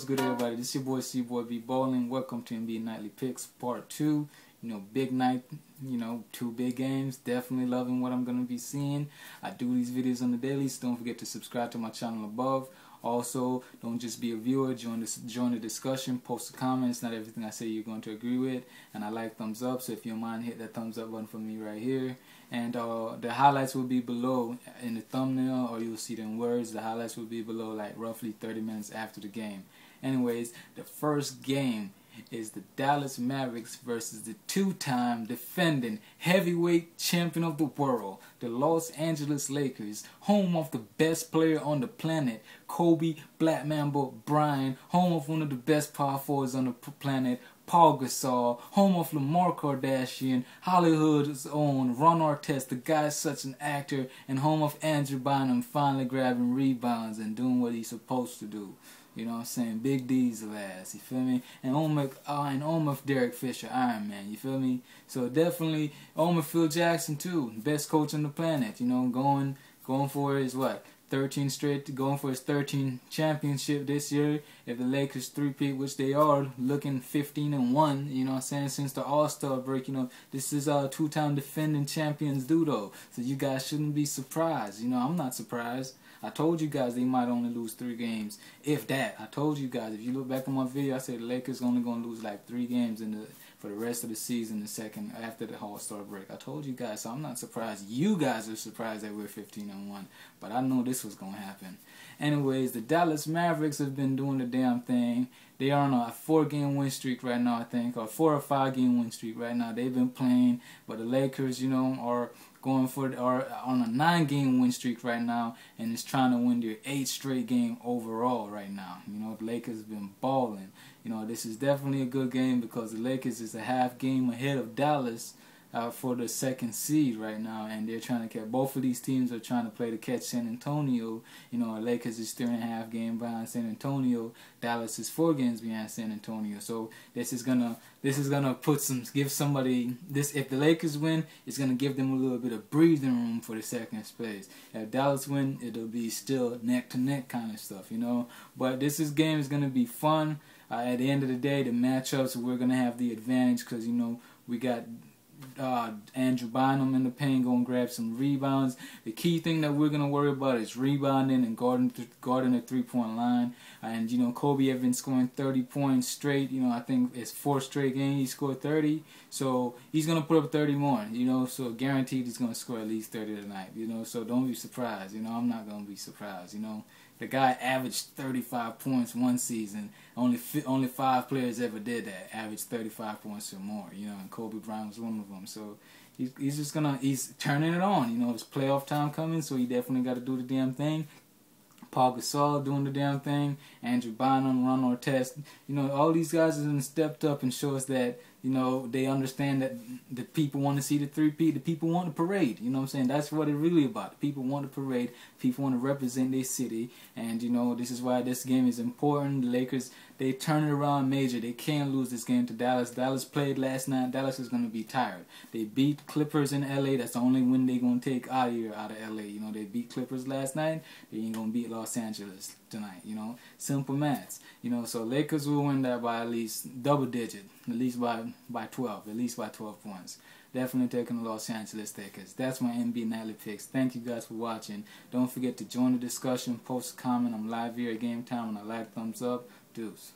good, everybody? This is your boy C-Boy B Bowling. Welcome to NBA Nightly Picks Part 2. Big night, 2 big games. Definitely loving what I'm going to be seeing. I do these videos on the daily, so don't forget to subscribe to my channel above. Also, don't just be a viewer, join the discussion, post the comments. Not everything I say you're going to agree with, and I like thumbs up, so if you don't mind, hit that thumbs up button for me right here. And the highlights will be below in the thumbnail, or you'll see them in words. The highlights will be below, like roughly 30 minutes after the game. Anyways, the first game is the Dallas Mavericks versus the two-time defending heavyweight champion of the world, the Los Angeles Lakers, home of the best player on the planet, Kobe Black Mamba Bryant, home of one of the best power forwards on the planet, Paul Gasol, home of Lamar Kardashian, Hollywood's own Ron Artest, the guy's such an actor, and home of Andrew Bynum finally grabbing rebounds and doing what he's supposed to do. You know what I'm saying? Big D's ass, you feel me? And home of Derek Fisher, Iron Man, you feel me? So definitely home of Phil Jackson too, best coach on the planet, going for his 13 straight, going for his 13th championship this year. If the Lakers three-peat, which they are, looking 15-1, you know what I'm saying, since the All-Star break, this is two-time defending champions do though. So you guys shouldn't be surprised. I'm not surprised. I told you guys they might only lose 3 games, if that. I told you guys, if you look back on my video, I said the Lakers only going to lose like 3 games for the rest of the season, after the All-Star break. I told you guys, so I'm not surprised. You guys are surprised that we're 15-1, but I know this was going to happen. Anyways, the Dallas Mavericks have been doing the damn thing. They are on a 4-game win streak right now, I think, or 4 or 5-game win streak right now. They've been playing, but the Lakers, are on a 9-game win streak right now, and is trying to win their 8th straight game overall right now. The Lakers have been balling. This is definitely a good game because the Lakers is a half game ahead of Dallas for the 2nd seed right now, and they're trying to catch. Both of these teams are trying to play to catch San Antonio. The Lakers is 3.5 games behind San Antonio. Dallas is 4 games behind San Antonio. So this is gonna give somebody this. If the Lakers win, it's gonna give them a little bit of breathing room for the 2nd place. If Dallas win, it'll be still neck to neck kind of stuff, But game is gonna be fun. At the end of the day, the matchups, we're gonna have the advantage because we got Andrew Bynum in the paint going to grab some rebounds. The key thing that we're going to worry about is rebounding and guarding the 3-point line. And Kobe has been scoring 30 points straight. I think it's 4 straight games he scored 30. So he's going to put up 30 more. So guaranteed he's going to score at least 30 tonight. So don't be surprised. I'm not going to be surprised. The guy averaged 35 points one season. Only 5 players ever did that. Averaged 35 points or more. And Kobe Bryant was one of them. So he's turning it on. It's playoff time coming, so he definitely got to do the damn thing. Paul Gasol doing the damn thing. Andrew Bynum, Ron Artest. All these guys have stepped up and show us that they understand that the people want to see the 3-peat. The people want the parade. You know what I'm saying? That's what it's really about. The people want the parade. People want to represent their city. And, this is why this game is important. The Lakers, they turn it around major. They can't lose this game to Dallas. Dallas played last night. Dallas is going to be tired. They beat Clippers in L.A. That's the only win they're going to take out of L.A. They beat Clippers last night. They ain't going to beat Los Angeles tonight. Simple maths. So Lakers will win that by at least double digit. At least by 12. At least by 12 points. Definitely taking the Los Angeles Lakers. That's my NBA Nightly Picks. Thank you guys for watching. Don't forget to join the discussion, post a comment. I'm live here at Game Time, and I like thumbs up. Deuce.